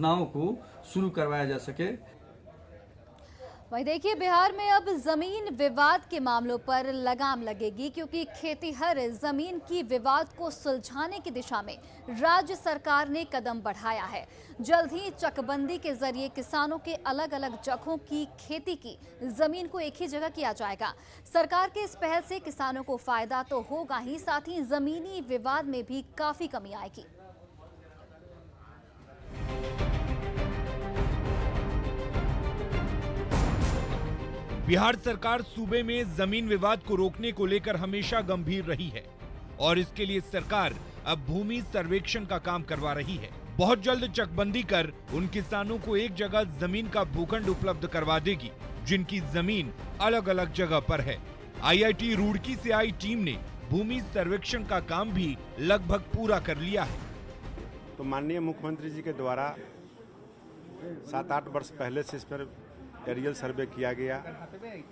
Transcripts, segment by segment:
योजनाओं को शुरू करवाया जा सके। वहीं देखिए, बिहार में अब जमीन विवाद के मामलों पर लगाम लगेगी, क्योंकि खेतीहर जमीन की विवाद को सुलझाने की दिशा में राज्य सरकार ने कदम बढ़ाया है। जल्द ही चकबंदी के जरिए किसानों के अलग अलग जगहों की खेती की जमीन को एक ही जगह किया जाएगा। सरकार के इस पहल से किसानों को फायदा तो होगा ही, साथ ही जमीनी विवाद में भी काफी कमी आएगी। बिहार सरकार सूबे में जमीन विवाद को रोकने को लेकर हमेशा गंभीर रही है और इसके लिए सरकार अब भूमि सर्वेक्षण का काम करवा रही है। बहुत जल्द चकबंदी कर उन किसानों को एक जगह जमीन का भूखंड उपलब्ध करवा देगी जिनकी जमीन अलग अलग जगह पर है। IIT रुड़की से आई टीम ने भूमि सर्वेक्षण का काम भी लगभग पूरा कर लिया है। तो माननीय मुख्यमंत्री जी के द्वारा 7-8 वर्ष पहले से इस पर एरियल सर्वे किया गया,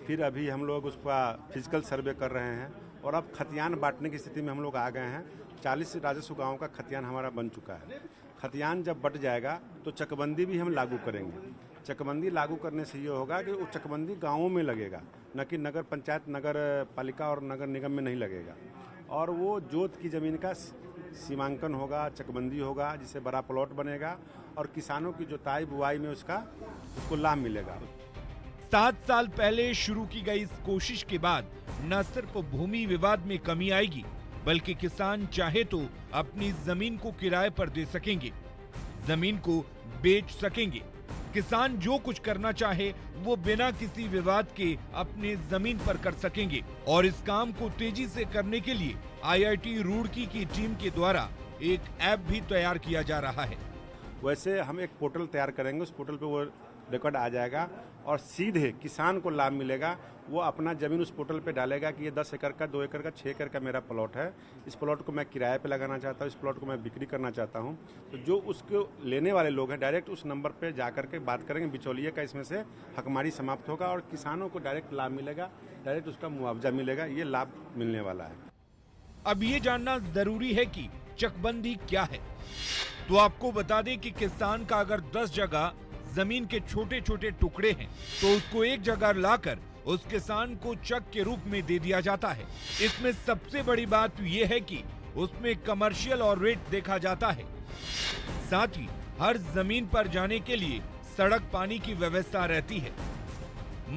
फिर अभी हम लोग उसका फिजिकल सर्वे कर रहे हैं और अब खतियान बांटने की स्थिति में हम लोग आ गए हैं। 40 राजस्व गांवों का खतियान हमारा बन चुका है। खतियान जब बट जाएगा तो चकबंदी भी हम लागू करेंगे। चकबंदी लागू करने से ये होगा कि वो चकबंदी गाँवों में लगेगा, न कि नगर पंचायत, नगर पालिका और नगर निगम में नहीं लगेगा। और वो जोत की जमीन का सीमांकन होगा, चकबंदी होगा, जिससे बड़ा प्लॉट बनेगा और किसानों की जोताई बुआई में उसको लाभ मिलेगा। 7 साल पहले शुरू की गई इस कोशिश के बाद न सिर्फ भूमि विवाद में कमी आएगी, बल्कि किसान चाहे तो अपनी जमीन को किराए पर दे सकेंगे, जमीन को बेच सकेंगे। किसान जो कुछ करना चाहे वो बिना किसी विवाद के अपने जमीन पर कर सकेंगे। और इस काम को तेजी से करने के लिए IIT रुड़की की टीम के द्वारा एक ऐप भी तैयार किया जा रहा है। वैसे हम एक पोर्टल तैयार करेंगे, उस पोर्टल पे वो रिकॉर्ड आ जाएगा और सीधे किसान को लाभ मिलेगा। वो अपना जमीन उस पोर्टल पे डालेगा कि ये 10 एकड़ का, 2 एकड़ का, 6 एकड़ का मेरा प्लॉट है, इस प्लॉट को मैं किराए पे लगाना चाहता हूँ, इस प्लॉट को मैं बिक्री करना चाहता हूँ। तो जो उसको लेने वाले लोग हैं डायरेक्ट उस नंबर पे जा करके बात करेंगे, बिचौलिए का इसमें से हकमारी समाप्त होगा और किसानों को डायरेक्ट लाभ मिलेगा, डायरेक्ट उसका मुआवजा मिलेगा। ये लाभ मिलने वाला है। अब ये जानना जरूरी है कि चकबंदी क्या है। तो आपको बता दें कि किसान का अगर 10 जगह जमीन के छोटे छोटे टुकड़े हैं तो उसको एक जगह लाकर उस किसान को चक के रूप में दे दिया जाता है। इसमें सबसे बड़ी बात यह है कि उसमें कमर्शियल और रेट देखा जाता है। साथ ही हर जमीन पर जाने के लिए सड़क पानी की व्यवस्था रहती है।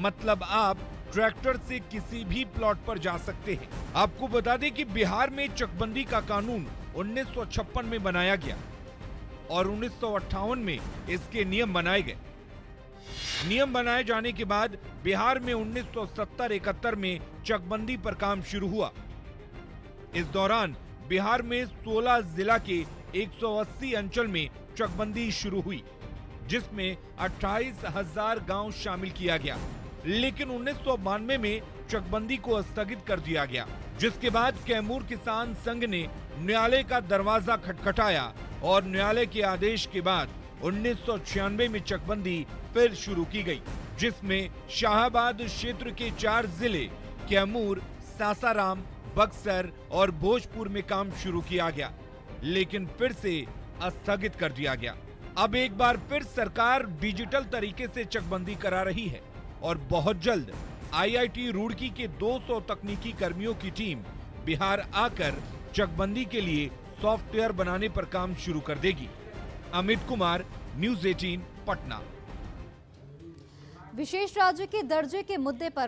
मतलब आप ट्रैक्टर से किसी भी प्लॉट पर जा सकते हैं। आपको बता दें कि बिहार में चकबंदी का कानून 1956 में बनाया गया और 1958 में इसके नियम बनाए गए। नियम बनाए जाने के बाद बिहार में 1970-71 में चकबंदी पर काम शुरू हुआ। इस दौरान बिहार में 16 जिला के 180 अंचल में चकबंदी शुरू हुई, जिसमें 28,000 गांव शामिल किया गया। लेकिन 1992 में चकबंदी को स्थगित कर दिया गया, जिसके बाद कैमूर किसान संघ ने न्यायालय का दरवाजा खटखटाया और न्यायालय के आदेश के बाद 1996 में चकबंदी फिर शुरू की गई, जिसमें शाहाबाद क्षेत्र के 4 जिले कैमूर, सासाराम, बक्सर और भोजपुर में काम शुरू किया गया, लेकिन फिर से स्थगित कर दिया गया। अब एक बार फिर सरकार डिजिटल तरीके से चकबंदी करा रही है और बहुत जल्द IIT रुड़की के 200 तकनीकी कर्मियों की टीम बिहार आकर चकबंदी के लिए सॉफ्टवेयर बनाने पर काम शुरू कर देगी। अमित कुमार, न्यूज़ 18, पटना। विशेष राज्य के दर्जे के मुद्दे पर